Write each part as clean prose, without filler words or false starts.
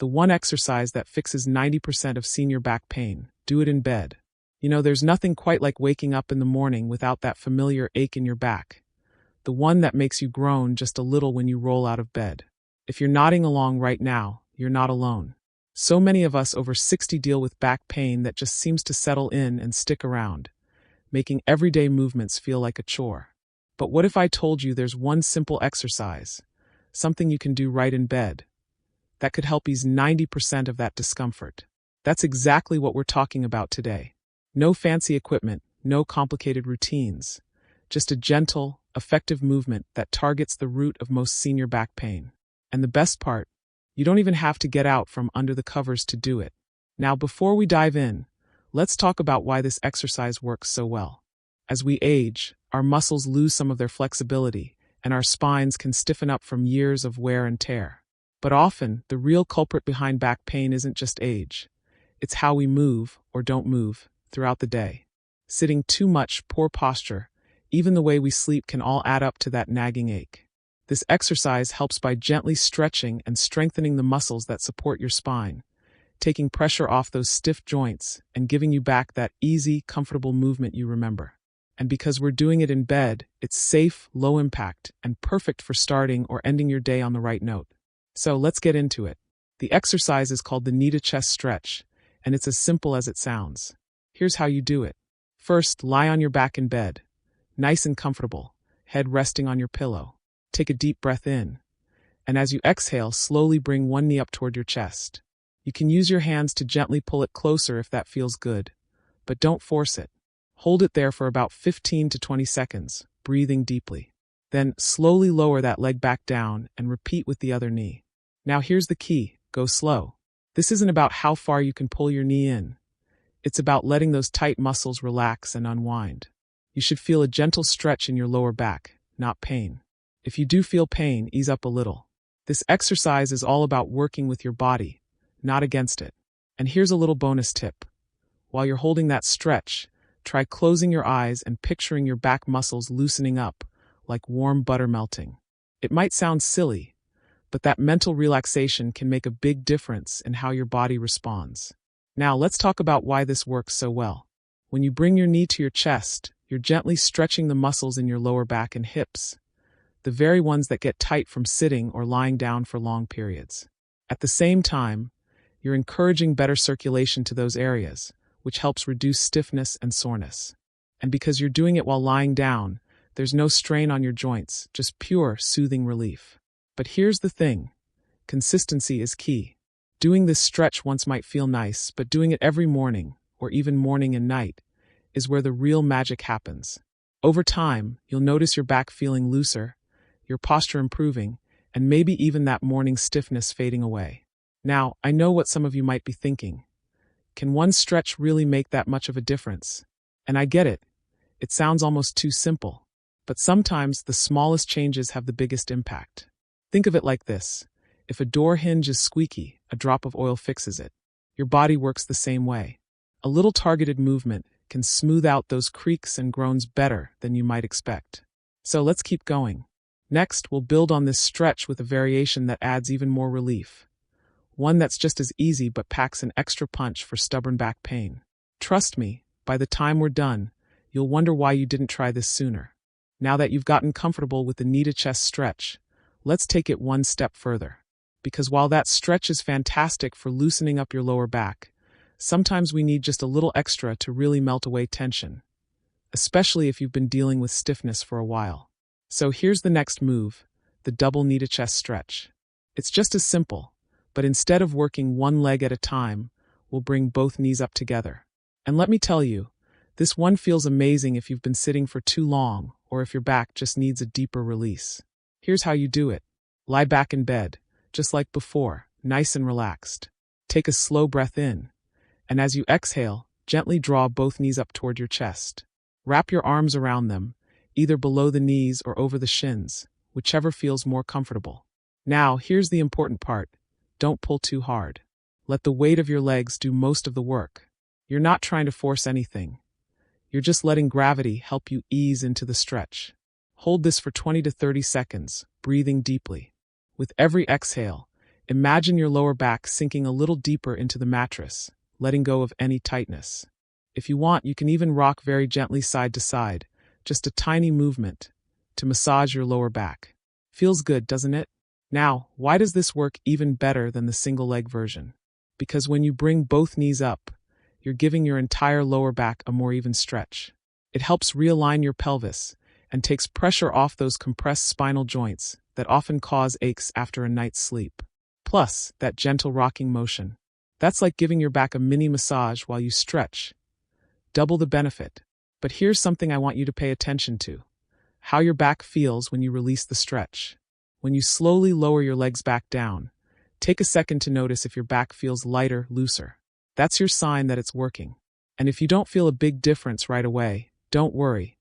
The one exercise that fixes 90% of senior back pain. Do it in bed. There's nothing quite like waking up in the morning without that familiar ache in your back. The one that makes you groan just a little when you roll out of bed. If you're nodding along right now, you're not alone. So many of us over 60 deal with back pain that just seems to settle in and stick around, making everyday movements feel like a chore. But what if I told you there's one simple exercise, something you can do right in bed, that could help ease 90% of that discomfort? That's exactly what we're talking about today. No fancy equipment, no complicated routines, just a gentle, effective movement that targets the root of most senior back pain. And the best part, you don't even have to get out from under the covers to do it. Now, before we dive in, let's talk about why this exercise works so well. As we age, our muscles lose some of their flexibility, and our spines can stiffen up from years of wear and tear. But often, the real culprit behind back pain isn't just age. It's how we move, or don't move, throughout the day. Sitting too much, poor posture, even the way we sleep can all add up to that nagging ache. This exercise helps by gently stretching and strengthening the muscles that support your spine, taking pressure off those stiff joints and giving you back that easy, comfortable movement you remember. And because we're doing it in bed, it's safe, low impact, and perfect for starting or ending your day on the right note. So let's get into it. The exercise is called the knee to chest stretch, and it's as simple as it sounds. Here's how you do it. First, lie on your back in bed, nice and comfortable, head resting on your pillow. Take a deep breath in, and as you exhale, slowly bring one knee up toward your chest. You can use your hands to gently pull it closer if that feels good, but don't force it. Hold it there for about 15 to 20 seconds, breathing deeply. Then slowly lower that leg back down and repeat with the other knee. Now here's the key, go slow. This isn't about how far you can pull your knee in. It's about letting those tight muscles relax and unwind. You should feel a gentle stretch in your lower back, not pain. If you do feel pain, ease up a little. This exercise is all about working with your body, not against it. And here's a little bonus tip. While you're holding that stretch, try closing your eyes and picturing your back muscles loosening up, like warm butter melting. It might sound silly, but that mental relaxation can make a big difference in how your body responds. Now let's talk about why this works so well. When you bring your knee to your chest, you're gently stretching the muscles in your lower back and hips, the very ones that get tight from sitting or lying down for long periods. At the same time, you're encouraging better circulation to those areas, which helps reduce stiffness and soreness. And because you're doing it while lying down, there's no strain on your joints, just pure, soothing relief. But here's the thing. Consistency is key. Doing this stretch once might feel nice, but doing it every morning, or even morning and night, is where the real magic happens. Over time, you'll notice your back feeling looser, your posture improving, and maybe even that morning stiffness fading away. Now, I know what some of you might be thinking. Can one stretch really make that much of a difference? And I get it. It sounds almost too simple. But sometimes the smallest changes have the biggest impact. Think of it like this. If a door hinge is squeaky, a drop of oil fixes it. Your body works the same way. A little targeted movement can smooth out those creaks and groans better than you might expect. So let's keep going. Next, we'll build on this stretch with a variation that adds even more relief. One that's just as easy but packs an extra punch for stubborn back pain. Trust me, by the time we're done, you'll wonder why you didn't try this sooner. Now that you've gotten comfortable with the knee to chest stretch, let's take it one step further. Because while that stretch is fantastic for loosening up your lower back, sometimes we need just a little extra to really melt away tension, especially if you've been dealing with stiffness for a while. So here's the next move, the double knee to chest stretch. It's just as simple, but instead of working one leg at a time, we'll bring both knees up together. And let me tell you, this one feels amazing if you've been sitting for too long or if your back just needs a deeper release. Here's how you do it. Lie back in bed, just like before, nice and relaxed. Take a slow breath in, and as you exhale, gently draw both knees up toward your chest. Wrap your arms around them, either below the knees or over the shins, whichever feels more comfortable. Now, here's the important part. Don't pull too hard. Let the weight of your legs do most of the work. You're not trying to force anything. You're just letting gravity help you ease into the stretch. Hold this for 20 to 30 seconds, breathing deeply. With every exhale, Imagine your lower back sinking a little deeper into the mattress, letting go of any tightness. If you want, you can even rock very gently side to side, just a tiny movement, to massage your lower back. Feels good, doesn't it? Now, why does this work even better than the single leg version? Because when you bring both knees up, you're giving your entire lower back a more even stretch. It helps realign your pelvis and takes pressure off those compressed spinal joints that often cause aches after a night's sleep. Plus, that gentle rocking motion. That's like giving your back a mini massage while you stretch. Double the benefit. But here's something I want you to pay attention to. How your back feels when you release the stretch. When you slowly lower your legs back down, take a second to notice if your back feels lighter, looser. That's your sign that it's working. And if you don't feel a big difference right away, don't worry.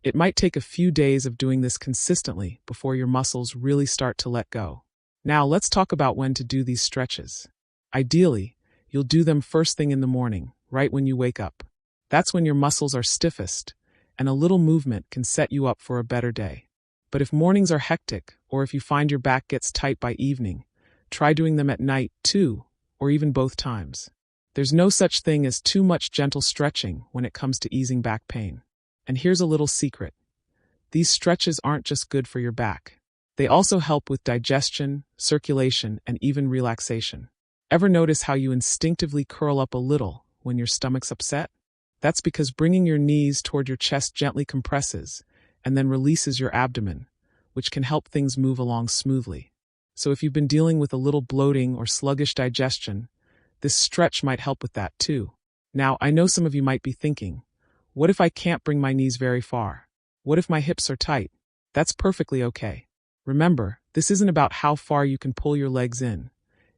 It might take a few days of doing this consistently before your muscles really start to let go. Now let's talk about when to do these stretches. Ideally, you'll do them first thing in the morning, right when you wake up. That's when your muscles are stiffest, and a little movement can set you up for a better day. But if mornings are hectic, or if you find your back gets tight by evening, try doing them at night too, or even both times. There's no such thing as too much gentle stretching when it comes to easing back pain. And here's a little secret. These stretches aren't just good for your back. They also help with digestion, circulation, and even relaxation. Ever notice how you instinctively curl up a little when your stomach's upset? That's because bringing your knees toward your chest gently compresses and then releases your abdomen, which can help things move along smoothly. So if you've been dealing with a little bloating or sluggish digestion, this stretch might help with that too. Now, I know some of you might be thinking, what if I can't bring my knees very far? What if my hips are tight? That's perfectly okay. Remember, this isn't about how far you can pull your legs in.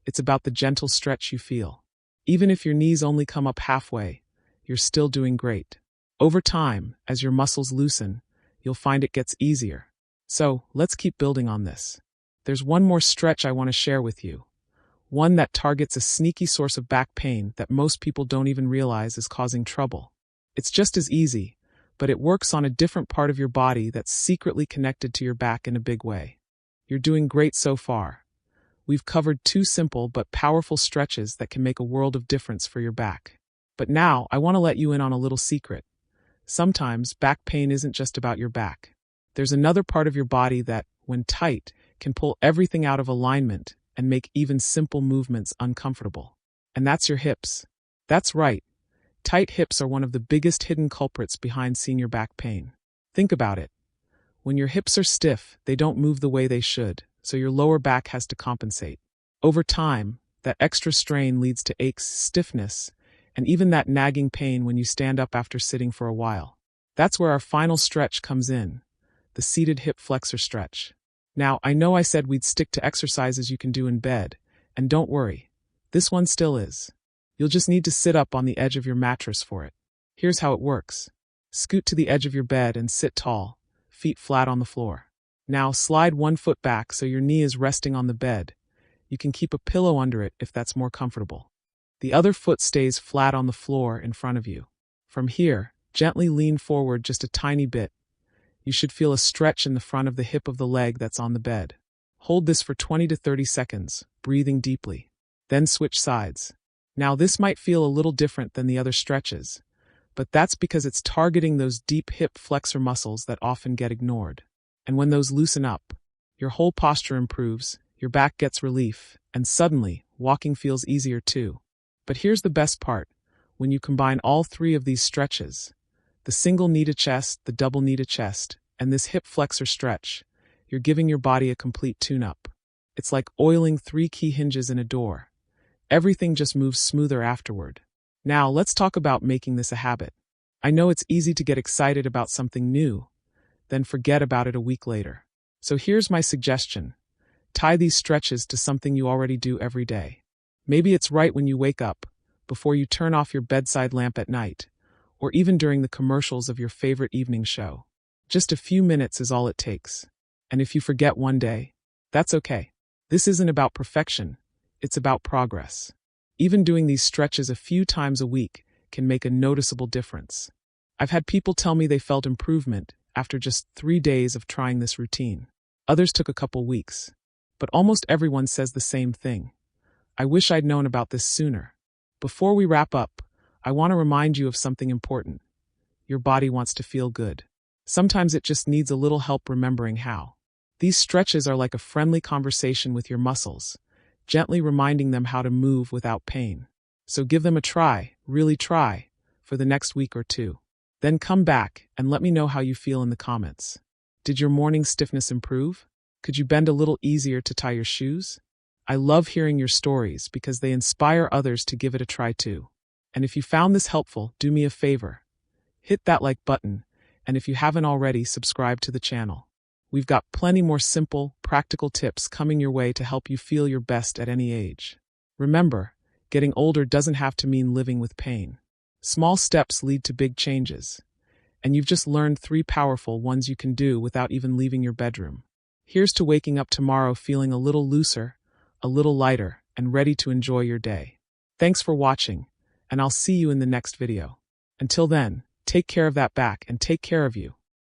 It's about the gentle stretch you feel. Even if your knees only come up halfway, you're still doing great. Over time, as your muscles loosen, you'll find it gets easier. So, let's keep building on this. There's one more stretch I want to share with you. One that targets a sneaky source of back pain that most people don't even realize is causing trouble. It's just as easy, but it works on a different part of your body that's secretly connected to your back in a big way. You're doing great so far. We've covered two simple but powerful stretches that can make a world of difference for your back. But now, I want to let you in on a little secret. Sometimes, back pain isn't just about your back. There's another part of your body that, when tight, can pull everything out of alignment and make even simple movements uncomfortable. And that's your hips. That's right. Tight hips are one of the biggest hidden culprits behind senior back pain. Think about it. When your hips are stiff, they don't move the way they should, so your lower back has to compensate. Over time, that extra strain leads to aches, stiffness, and even that nagging pain when you stand up after sitting for a while. That's where our final stretch comes in, the seated hip flexor stretch. Now, I know I said we'd stick to exercises you can do in bed, and don't worry, this one still is. You'll just need to sit up on the edge of your mattress for it. Here's how it works. Scoot to the edge of your bed and sit tall, feet flat on the floor. Now, slide one foot back so your knee is resting on the bed. You can keep a pillow under it if that's more comfortable. The other foot stays flat on the floor in front of you. From here, gently lean forward just a tiny bit. You should feel a stretch in the front of the hip of the leg that's on the bed. Hold this for 20 to 30 seconds, breathing deeply. Then switch sides. Now, this might feel a little different than the other stretches, but that's because it's targeting those deep hip flexor muscles that often get ignored. And when those loosen up, your whole posture improves, your back gets relief, and suddenly, walking feels easier too. But here's the best part. When you combine all three of these stretches, the single knee to chest, the double knee to chest, and this hip flexor stretch, you're giving your body a complete tune-up. It's like oiling 3 key hinges in a door. Everything just moves smoother afterward. Now, let's talk about making this a habit. I know it's easy to get excited about something new, then forget about it a week later. So here's my suggestion. Tie these stretches to something you already do every day. Maybe it's right when you wake up, before you turn off your bedside lamp at night, or even during the commercials of your favorite evening show. Just a few minutes is all it takes. And if you forget one day, that's okay. This isn't about perfection, it's about progress. Even doing these stretches a few times a week can make a noticeable difference. I've had people tell me they felt improvement after just 3 days of trying this routine. Others took a couple weeks. But almost everyone says the same thing. I wish I'd known about this sooner. Before we wrap up, I want to remind you of something important. Your body wants to feel good. Sometimes it just needs a little help remembering how. These stretches are like a friendly conversation with your muscles, gently reminding them how to move without pain. So give them a try, really try, for the next week or two. Then come back and let me know how you feel in the comments. Did your morning stiffness improve? Could you bend a little easier to tie your shoes? I love hearing your stories because they inspire others to give it a try too. And if you found this helpful, do me a favor. Hit that like button, and if you haven't already, subscribe to the channel. We've got plenty more simple, practical tips coming your way to help you feel your best at any age. Remember, getting older doesn't have to mean living with pain. Small steps lead to big changes. And you've just learned 3 powerful ones you can do without even leaving your bedroom. Here's to waking up tomorrow feeling a little looser, a little lighter, and ready to enjoy your day. Thanks for watching, and I'll see you in the next video. Until then, take care of that back and take care of you.